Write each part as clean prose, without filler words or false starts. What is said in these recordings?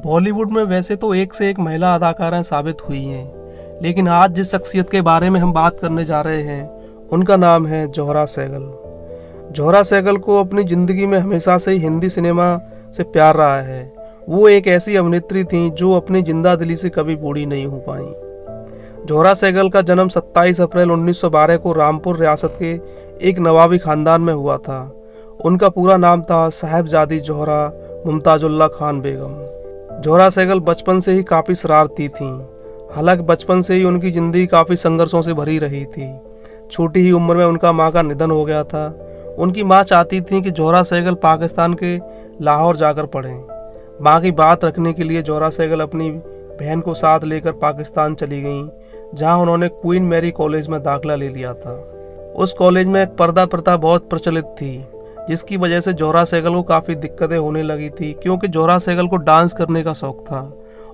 बॉलीवुड में वैसे तो एक से एक महिला अदाकाराएं साबित हुई हैं, लेकिन आज जिस शख्सियत के बारे में हम बात करने जा रहे हैं उनका नाम है जोहरा सहगल। जोहरा सहगल को अपनी ज़िंदगी में हमेशा से ही हिंदी सिनेमा से प्यार रहा है। वो एक ऐसी अभिनेत्री थी जो अपनी जिंदा दिली से कभी बूढ़ी नहीं हो पाई। जोहरा सहगल का जन्म 27 अप्रैल 1912 को रामपुर रियासत के एक नवाबी खानदान में हुआ था। उनका पूरा नाम था साहिबजादी जोहरा मुमताजुल्लाह खान बेगम। जोहरा सहगल बचपन से ही काफ़ी शरारती थीं। हालांकि बचपन से ही उनकी ज़िंदगी काफ़ी संघर्षों से भरी रही थी। छोटी ही उम्र में उनका माँ का निधन हो गया था। उनकी माँ चाहती थी कि जोहरा सहगल पाकिस्तान के लाहौर जाकर पढ़ें। माँ की बात रखने के लिए जोहरा सहगल अपनी बहन को साथ लेकर पाकिस्तान चली गईं, जहाँ उन्होंने क्वीन मैरी कॉलेज में दाखिला ले लिया था। उस कॉलेज में एक पर्दा प्रथा बहुत प्रचलित थी, जिसकी वजह से जोहरा सहगल को काफ़ी दिक्कतें होने लगी थी, क्योंकि जोहरा सहगल को डांस करने का शौक था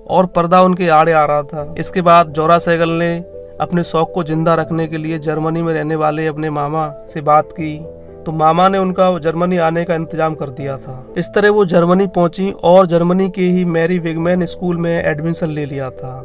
और पर्दा उनके आड़े आ रहा था। इसके बाद जोहरा सहगल ने अपने शौक को जिंदा रखने के लिए जर्मनी में रहने वाले अपने मामा से बात की, तो मामा ने उनका जर्मनी आने का इंतजाम कर दिया था। इस तरह वो जर्मनी पहुंची और जर्मनी के ही मैरी विगमैन स्कूल में एडमिशन ले लिया था।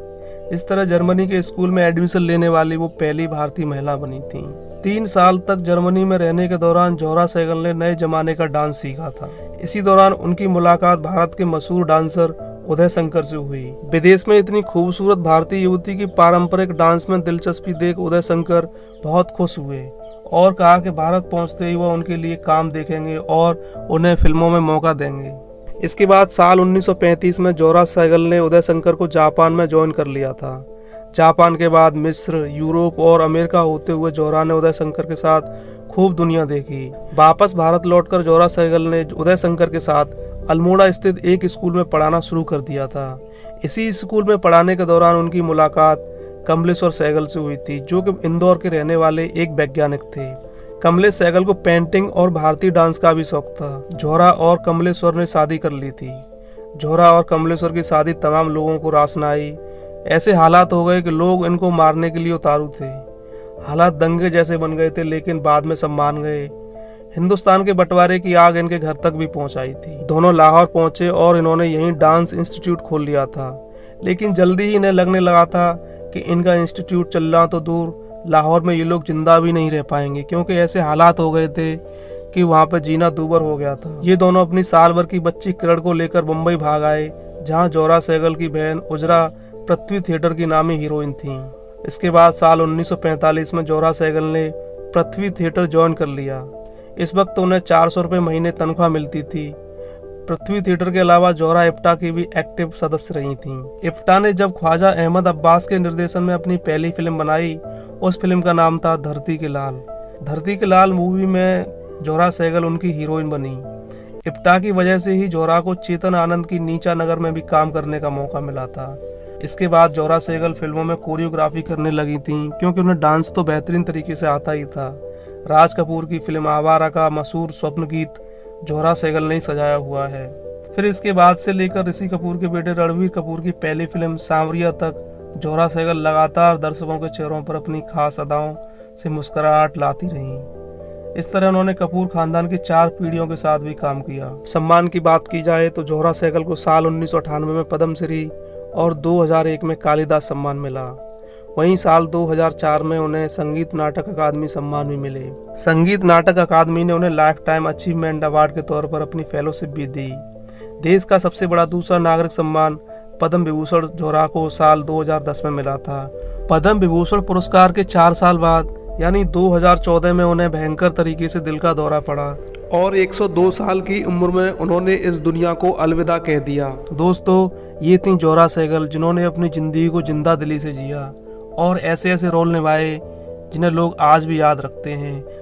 इस तरह जर्मनी के स्कूल में एडमिशन लेने वाली वो पहली भारतीय महिला बनी थी। 3 साल तक जर्मनी में रहने के दौरान जोहरा सहगल ने नए जमाने का डांस सीखा था। इसी दौरान उनकी मुलाकात भारत के मशहूर डांसर उदय शंकर से हुई। विदेश में इतनी खूबसूरत भारतीय युवती की पारंपरिक डांस में दिलचस्पी देख उदय शंकर बहुत खुश हुए और कहा कि भारत पहुंचते ही वह उनके लिए काम देखेंगे और उन्हें फिल्मों में मौका देंगे। इसके बाद साल 1935 में जोहरा सहगल ने उदय शंकर को जापान में ज्वाइन कर लिया था। जापान के बाद मिस्र, यूरोप और अमेरिका होते हुए जोहरा ने उदय शंकर के साथ खूब दुनिया देखी। वापस भारत लौटकर जोहरा सहगल ने उदय शंकर के साथ अल्मोड़ा स्थित एक स्कूल में पढ़ाना शुरू कर दिया था। इसी स्कूल में पढ़ाने के दौरान उनकी मुलाकात कमलेश्वर सहगल से हुई थी, जो कि इंदौर के रहने वाले एक वैज्ञानिक थे। कमलेश सहगल को पेंटिंग और भारतीय डांस का भी शौक था। जोहरा और कमलेश्वर ने शादी कर ली थी। जोहरा और कमलेश्वर की शादी तमाम लोगों को रास न आई। ऐसे हालात हो गए कि लोग इनको मारने के लिए उतारू थे। हालात दंगे जैसे बन गए थे, लेकिन बाद में सब मान गए। हिंदुस्तान के बंटवारे की आग इनके घर तक भी पहुंच आई थी। दोनों लाहौर पहुंचे और इन्होंने यहीं डांस इंस्टीट्यूट खोल लिया था। लेकिन जल्दी ही इन्हें लगने लगा था कि इनका इंस्टीट्यूट चलना तो दूर, लाहौर में ये लोग जिंदा भी नहीं रह पाएंगे, क्योंकि ऐसे हालात हो गए थे कि वहाँ पर जीना दूभर हो गया था। ये दोनों अपनी साल भर की बच्ची किरण को लेकर मुंबई भाग आए, जहाँ जोहरा सहगल की बहन उजरा पृथ्वी थिएटर की नामी हीरोइन थी। इसके बाद साल 1945 में जोहरा सहगल ने पृथ्वी थिएटर ज्वाइन कर लिया। इस वक्त उन्हें 400 रुपये महीने तनख्वाह मिलती थी। पृथ्वी थिएटर के अलावा जोहरा इप्टा की भी एक्टिव सदस्य रही थीं। इप्टा ने जब ख्वाजा अहमद अब्बास के निर्देशन में अपनी पहली फिल्म बनाई, उस फिल्म का नाम था धरती के लाल। धरती के लाल मूवी में जोहरा सहगल उनकी हीरोइन बनी। इप्टा की वजह से ही जोहरा को चेतन आनंद की नीचा नगर में भी काम करने का मौका मिला था। इसके बाद जोहरा सहगल फिल्मों में कोरियोग्राफी करने लगी थीं, क्योंकि उन्हें डांस तो बेहतरीन तरीके से आता ही था। राज कपूर की फिल्म आवारा का मशहूर स्वप्न गीत जोहरा सहगल ने सजाया हुआ है। फिर इसके बाद से लेकर ऋषि कपूर के बेटे रणवीर कपूर की पहली फिल्म सांवरिया तक जोहरा सहगल लगातार दर्शकों के चेहरों पर अपनी खास अदाओं से मुस्कुराहट लाती रहीं। इस तरह उन्होंने कपूर खानदान की 4 पीढ़ियों के साथ भी काम किया। सम्मान की बात की जाए तो जोहरा सहगल को साल 1998 में पद्मश्री और 2001 में कालिदास सम्मान मिला। वहीं साल 2004 में उन्हें संगीत नाटक अकादमी सम्मान भी मिले। संगीत नाटक अकादमी ने उन्हें लाइफ टाइम अचीवमेंट अवार्ड के तौर पर अपनी फेलोशिप भी दी। देश का सबसे बड़ा दूसरा नागरिक सम्मान पद्म विभूषण जोहरा को साल 2010 में मिला था। पद्म विभूषण पुरस्कार के 4 साल बाद यानी 2014 में उन्हें भयंकर तरीके से दिल का दौरा पड़ा और 102 साल की उम्र में उन्होंने इस दुनिया को अलविदा कह दिया। दोस्तों, ये थी जोहरा सहगल, जिन्होंने अपनी जिंदगी को जिंदा दिली से जिया और ऐसे ऐसे रोल निभाए जिन्हें लोग आज भी याद रखते हैं।